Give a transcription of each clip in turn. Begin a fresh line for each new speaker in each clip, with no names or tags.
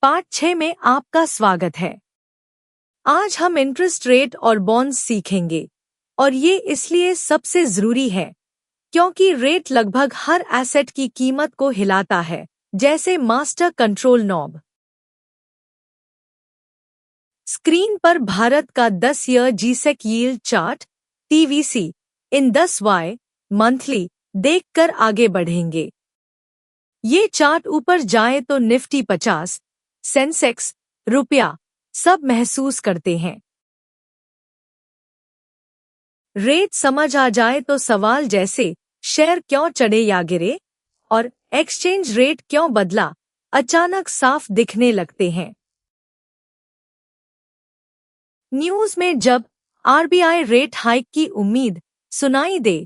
Part 6 में आपका स्वागत है। आज हम इंटरेस्ट रेट और बॉन्ड्स सीखेंगे और ये इसलिए सबसे जरूरी है क्योंकि रेट लगभग हर एसेट की कीमत को हिलाता है, जैसे मास्टर कंट्रोल नॉब। स्क्रीन पर भारत का 10 year G-sec yield chart TVC इन 10Y मंथली देखकर आगे बढ़ेंगे। ये चार्ट ऊपर जाए तो निफ्टी 50, सेंसेक्स, रुपया सब महसूस करते हैं। रेट समझ आ जाए तो सवाल जैसे शेयर क्यों चढ़े या गिरे और एक्सचेंज रेट क्यों बदला अचानक साफ दिखने लगते हैं। न्यूज में जब RBI रेट हाइक की उम्मीद सुनाई दे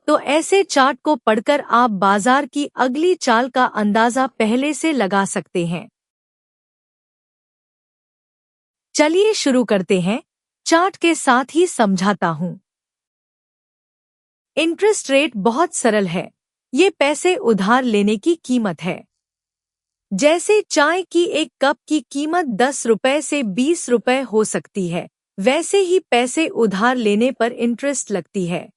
तो ऐसे चार्ट को पढ़कर आप बाजार की अगली चाल का अंदाजा पहले से लगा सकते हैं। चलिए शुरू करते हैं, चार्ट के साथ ही समझाता हूं। इंटरेस्ट रेट बहुत सरल है, ये पैसे उधार लेने की कीमत है। जैसे चाय की एक कप की कीमत 10 रुपए से 20 रुपए हो सकती है, वैसे ही पैसे उधार लेने पर इंटरेस्ट लगती है।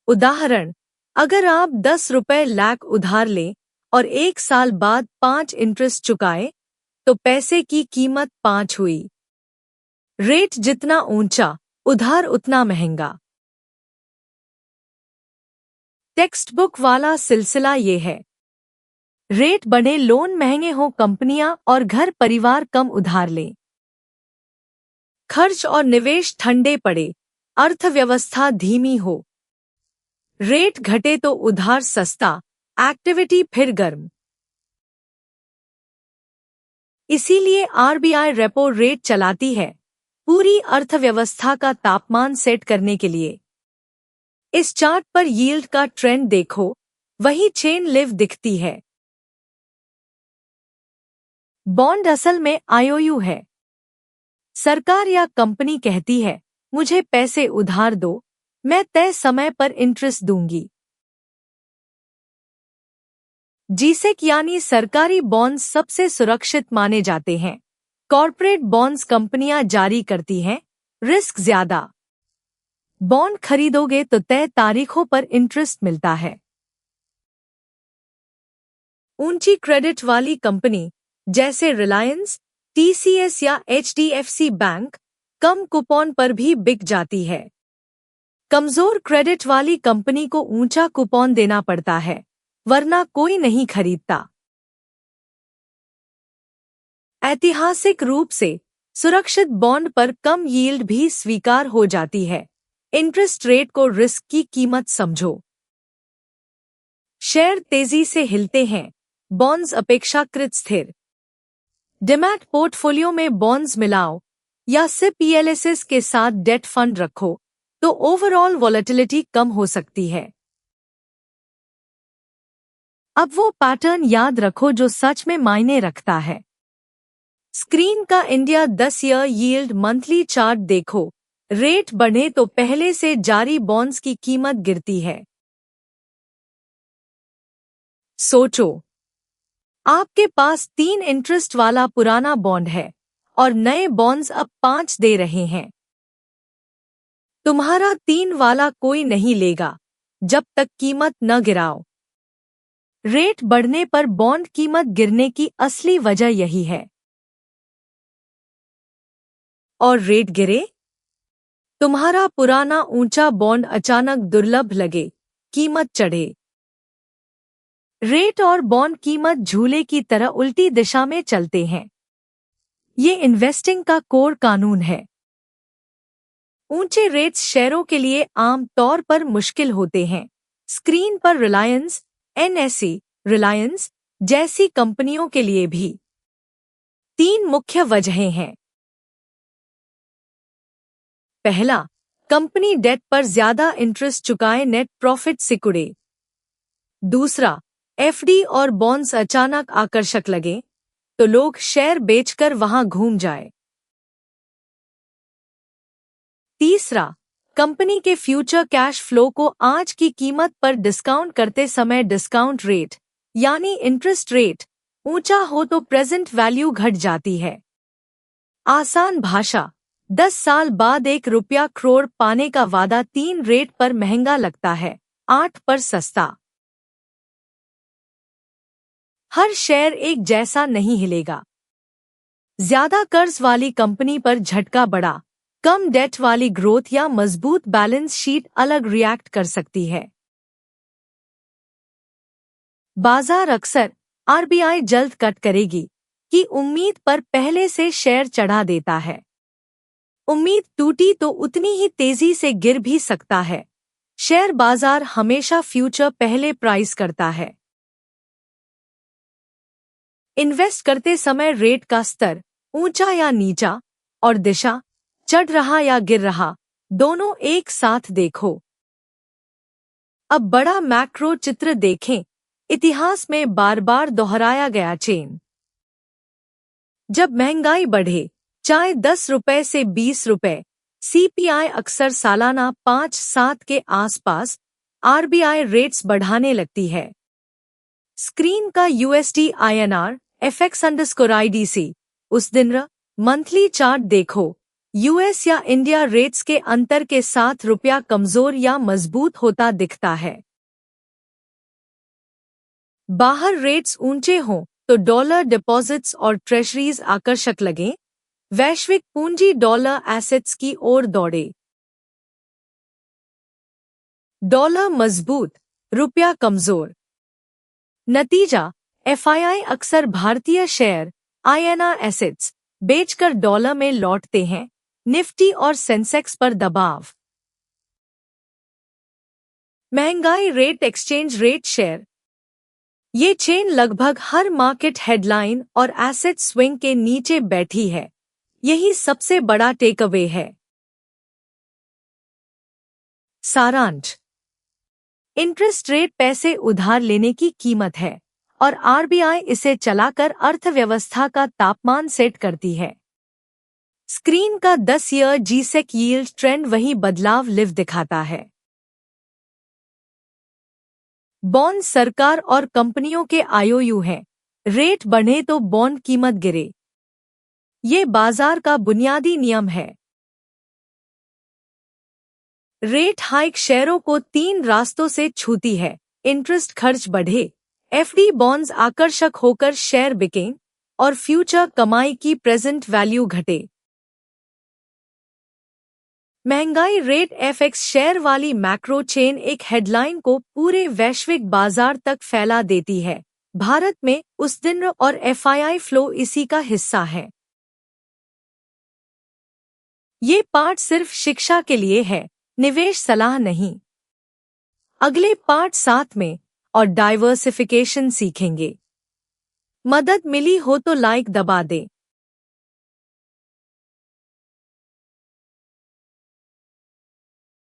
उदाहरण, अगर आप 10 रुपए लाख उधार लें और 1 साल बाद 5 इंटरेस्ट चुकाएं, तो पैसे की कीमत 5 हुई। रेट जितना ऊंचा, उधार उतना महंगा। टेक्स्ट बुक वाला सिलसिला ये है। रेट बढ़े, लोन महंगे हो, कंपनियां और घर परिवार कम उधार लें। खर्च और निवेश ठंडे पड़े, अर्थव्यवस्था धीमी हो। रेट घटे तो उधार सस्ता, एक्टिविटी फिर गर्म। इसीलिए RBI रेपो रेट चलाती है, पूरी अर्थव्यवस्था का तापमान सेट करने के लिए। इस चार्ट पर यील्ड का ट्रेंड देखो, वही चेन लिव दिखती है। बॉन्ड असल में IOU है। सरकार या कंपनी कहती है, मुझे पैसे उधार दो, मैं तय समय पर इंटरेस्ट दूंगी। जीसेक यानी सरकारी बॉन्ड्स सबसे सुरक्षित माने जाते हैं। कॉर्पोरेट बॉन्ड्स कंपनियां जारी करती हैं, रिस्क ज्यादा। बॉन्ड खरीदोगे तो तय तारीखों पर इंटरेस्ट मिलता है। ऊंची क्रेडिट वाली कंपनी जैसे रिलायंस, TCS या HDFC बैंक कम कूपन पर भी बिक जाती है। कमजोर क्रेडिट वाली कंपनी को ऊंचा कूपन देना पड़ता है, वरना कोई नहीं खरीदता। ऐतिहासिक रूप से सुरक्षित बॉन्ड पर कम यील्ड भी स्वीकार हो जाती है। इंटरेस्ट रेट को रिस्क की कीमत समझो। शेयर तेजी से हिलते हैं, बॉन्ड्स अपेक्षाकृत स्थिर। डिमैट पोर्टफोलियो में बॉन्ड्स मिलाओ या SIP ELSS के साथ डेट फंड रखो तो ओवरऑल वॉलेटिलिटी कम हो सकती है। अब वो पैटर्न याद रखो जो सच में मायने रखता है। स्क्रीन का India 10 year yield monthly chart देखो। रेट बढ़े तो पहले से जारी बॉन्ड्स की कीमत गिरती है। सोचो, आपके पास 3 इंटरेस्ट वाला पुराना बॉन्ड है और नए बॉन्ड्स अब 5 दे रहे हैं। तुम्हारा 3 वाला कोई नहीं लेगा जब तक कीमत न गिराओ। रेट बढ़ने पर बॉन्ड कीमत गिरने की असली वजह यही है। और रेट गिरे, तुम्हारा पुराना ऊंचा बॉन्ड अचानक दुर्लभ लगे, कीमत चढ़े। रेट और बॉन्ड कीमत झूले की तरह उल्टी दिशा में चलते हैं। ये इन्वेस्टिंग का कोर कानून है। ऊंचे रेट्स शेयरों के लिए आम तौर पर मुश्किल होते हैं। स्क्रीन पर रिलायंस, NSE, रिलायंस जैसी कंपनियों के लिए भी 3 मुख्य वजहें हैं। पहला, कंपनी डेट पर ज्यादा इंटरेस्ट चुकाए, नेट प्रॉफिट सिकुड़े। दूसरा, FD और बॉन्ड्स अचानक आकर्षक लगे तो लोग शेयर बेचकर वहां घूम जाए। तीसरा, कंपनी के फ्यूचर कैश फ्लो को आज की कीमत पर डिस्काउंट करते समय डिस्काउंट रेट यानी इंटरेस्ट रेट ऊंचा हो तो प्रेजेंट वैल्यू घट जाती है। आसान भाषा, 10 साल बाद 1 रुपया करोड़ पाने का वादा 3 रेट पर महंगा लगता है, 8 पर सस्ता। हर शेयर एक जैसा नहीं हिलेगा। ज्यादा कर्ज वाली कंपनी पर झटका बड़ा, कम डेट वाली ग्रोथ या मजबूत बैलेंस शीट अलग रिएक्ट कर सकती है। बाजार अक्सर आरबीआई जल्द कट करेगी की उम्मीद पर पहले से शेयर चढ़ा देता है। उम्मीद टूटी तो उतनी ही तेजी से गिर भी सकता है। शेयर बाजार हमेशा फ्यूचर पहले प्राइस करता है। इन्वेस्ट करते समय रेट का स्तर ऊंचा या नीचा और दिशा चढ़ रहा या गिर रहा दोनों एक साथ देखो। अब बड़ा मैक्रो चित्र देखें। इतिहास में बार बार दोहराया गया चेन। जब महंगाई बढ़े, चाहे 10 रुपए से 20 रुपए, सीपीआई अक्सर सालाना 5-7 के आसपास आरबीआई रेट्स बढ़ाने लगती है। स्क्रीन का यूएसडी आईएनआर FX_IDC उस दिन मंथली चार्ट देखो। यूएस या इंडिया रेट्स के अंतर के साथ रुपया कमजोर या मजबूत होता दिखता है। बाहर रेट्स ऊंचे हों तो डॉलर डिपॉजिट्स और ट्रेजरीज आकर्षक लगें। वैश्विक पूंजी डॉलर एसेट्स की ओर दौड़े। डॉलर मजबूत, रुपया कमजोर। नतीजा, एफआईआई अक्सर भारतीय शेयर आईएनआर एसेट्स बेचकर डॉलर में लौटते हैं। निफ्टी और सेंसेक्स पर दबाव। महंगाई रेट एक्सचेंज रेट शेयर। ये चेन लगभग हर मार्केट हेडलाइन और एसेट स्विंग के नीचे बैठी है। यही सबसे बड़ा टेकअवे है। सारांश, इंटरेस्ट रेट पैसे उधार लेने की कीमत है और आरबीआई इसे चलाकर अर्थव्यवस्था का तापमान सेट करती है। स्क्रीन का 10 ईयर जीसेक यील्ड ट्रेंड वही बदलाव लिव दिखाता है। बॉन्ड सरकार और कंपनियों के आईओयू हैं। रेट बढ़े तो बॉन्ड कीमत गिरे। ये बाजार का बुनियादी नियम है। रेट हाइक शेयरों को 3 रास्तों से छूती है। इंटरेस्ट खर्च बढ़े, एफडी बॉन्ड्स आकर्षक होकर शेयर बिकें और फ्यूचर कमाई की प्रेजेंट वैल्यू घटे। महंगाई रेट एफएक्स शेयर वाली मैक्रो चेन एक हेडलाइन को पूरे वैश्विक बाजार तक फैला देती है। भारत में उस दिन और एफआईआई फ्लो इसी का हिस्सा है। ये पाठ सिर्फ शिक्षा के लिए है, निवेश सलाह नहीं। अगले पाठ 7 में और डाइवर्सिफिकेशन सीखेंगे। मदद मिली हो तो लाइक दबा दें।